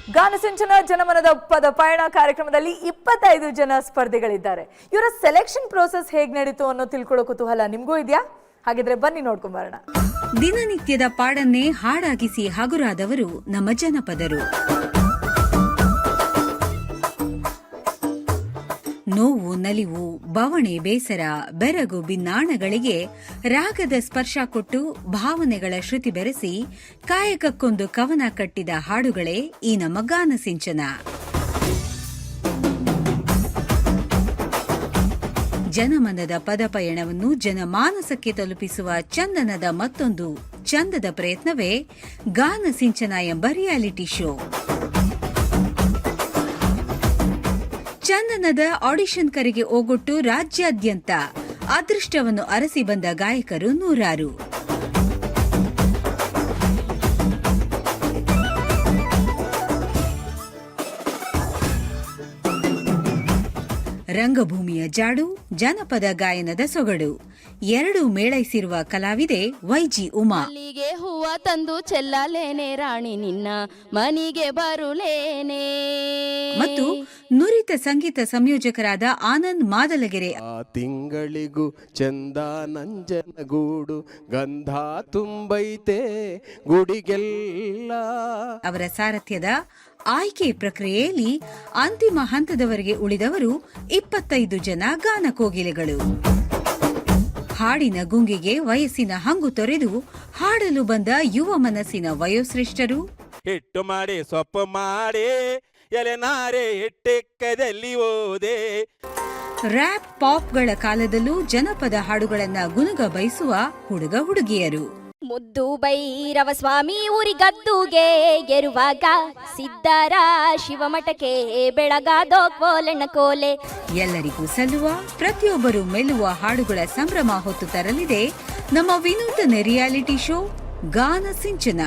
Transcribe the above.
ಗಾನಸಿಂಚನ ಜನಮನದ ಪದ ಪಯಣ ಕಾರ್ಯಕ್ರಮದಲ್ಲಿ 25 ಜನ ಸ್ಪರ್ಧಿಗಳಿದ್ದಾರೆ. ಇವರ ಸೆಲೆಕ್ಷನ್ ಪ್ರೋಸೆಸ್ ಹೇಗೆ ನಡೀತು ಅನ್ನೋ ತಿಳ್ಕೊಳ್ಳೋ ಕುತೂಹಲ ನಿಮಗೂ ಇದೆಯಾ? ಹಾಗಿದ್ರೆ ಬನ್ನಿ ನೋಡ್ಕೊಂಡು ಬರೋಣ. ದಿನನಿತ್ಯದ ಪಾಡನ್ನೇ ಹಾಡಾಗಿಸಿ ಹಗುರಾದವರು ನಮ್ಮ ಜನಪದರು. ನೋವು, ನಲಿವು, ಬವಣೆ, ಬೇಸರ, ಬೆರಗು, ಬಿನ್ನಾಣಗಳಿಗೆ ರಾಗದ ಸ್ಪರ್ಶ ಕೊಟ್ಟು ಭಾವನೆಗಳ ಶ್ರುತಿ ಬೆರೆಸಿ ಕಾಯಕಕ್ಕೊಂದು ಕವನ ಕಟ್ಟಿದ ಹಾಡುಗಳೇ ಈ ನಮ್ಮ ಗಾನಸಿಂಚನ. ಜನಮನದ ಪದಪಯಣವನ್ನು ಜನಮಾನಸಕ್ಕೆ ತಲುಪಿಸುವ ಚಂದನದ ಮತ್ತೊಂದು ಚಂದದ ಪ್ರಯತ್ನವೇ ಗಾನಸಿಂಚನ ಎಂಬ ರಿಯಾಲಿಟಿ ಶೋ. ಚಂದನದ ಆಡಿಷನ್ ಕರೆಗೆ ಓಗೊಟ್ಟು ರಾಜ್ಯಾದ್ಯಂತ ಅದೃಷ್ಟವನ್ನು ಅರಸಿ ಬಂದ ಗಾಯಕರು ನೂರಾರು. ರಂಗಭೂಮಿಯ ಜಾಡು, ಜನಪದ ಗಾಯನದ ಸೊಗಡು ಎರಡು ಮೇಳೈಸಿರುವ ಕಲಾವಿದೆ ವೈಜಿ ಉಮಾ. ಮಲ್ಲಿಗೆ ಹೂವ ತಂದು ಚೆಲ್ಲಲೇನೆ ರಾಣಿ ನಿನ್ನ ಮನಿಗೆ ಬರುಲೇನೆ. ಮತ್ತು ನುರಿತ ಸಂಗೀತ ಸಂಯೋಜಕರಾದ ಆನಂದ್ ಮಾದಲಗೆರೆ. ಆ ತಿಂಗಳಿಗೂ ಚಂದ ನಂಜನಗೂಡು ಗಂಧ ತುಂಬೈತೆ ಗುಡಿಗೆಲ್ಲ ಅವರ ಸಾರಥ್ಯದ ಆಯ್ಕೆ ಪ್ರಕ್ರಿಯೆಯಲ್ಲಿ ಅಂತಿಮ ಹಂತದವರೆಗೆ ಉಳಿದವರು 25 ಜನ ಗಾನಕೋಗಿಲೆಗಳು. ಹಾಡಿನ ಗುಂಗಿಗೆ ವಯಸ್ಸಿನ ಹಂಗು ತೊರೆದು ಹಾಡಲು ಬಂದ ಯುವ ಮನಸ್ಸಿನ ವಯೋಶ್ರೇಷ್ಠರು. ಹಿಟ್ಟು ಮಾಡಿ ಸೊಪ್ಪು ಮಾಡಿ ಎಲೆನಾರೆ ಹಿಟ್ಟೆಕ್ಕದಲ್ಲಿ ಓದೆ. ರ್ಯಾಪ್ ಪಾಪ್ಗಳ ಕಾಲದಲ್ಲೂ ಜನಪದ ಹಾಡುಗಳನ್ನ ಗುನುಗ ಬಯಸುವ ಹುಡುಗ ಹುಡುಗಿಯರು. ಮುದ್ದು ಭೈರವ ಸ್ವಾಮಿ ಊರಿಗದ್ದುಗೆ ಎರುವಾಗ ಸಿದ್ದರ ಶಿವಮಠಕ್ಕೆ ಬೆಳಗಾದೋ ಕೋಲಣ್ಣ ಕೋಲೆ. ಎಲ್ಲರಿಗೂ ಸಲ್ಲುವ, ಪ್ರತಿಯೊಬ್ಬರು ಮೆಲ್ಲುವ ಹಾಡುಗಳ ಸಂಭ್ರಮ ಹೊತ್ತು ತರಲಿದೆ ನಮ್ಮ ವಿನೂತನ ರಿಯಾಲಿಟಿ ಶೋ ಗಾನಸಿಂಚನ.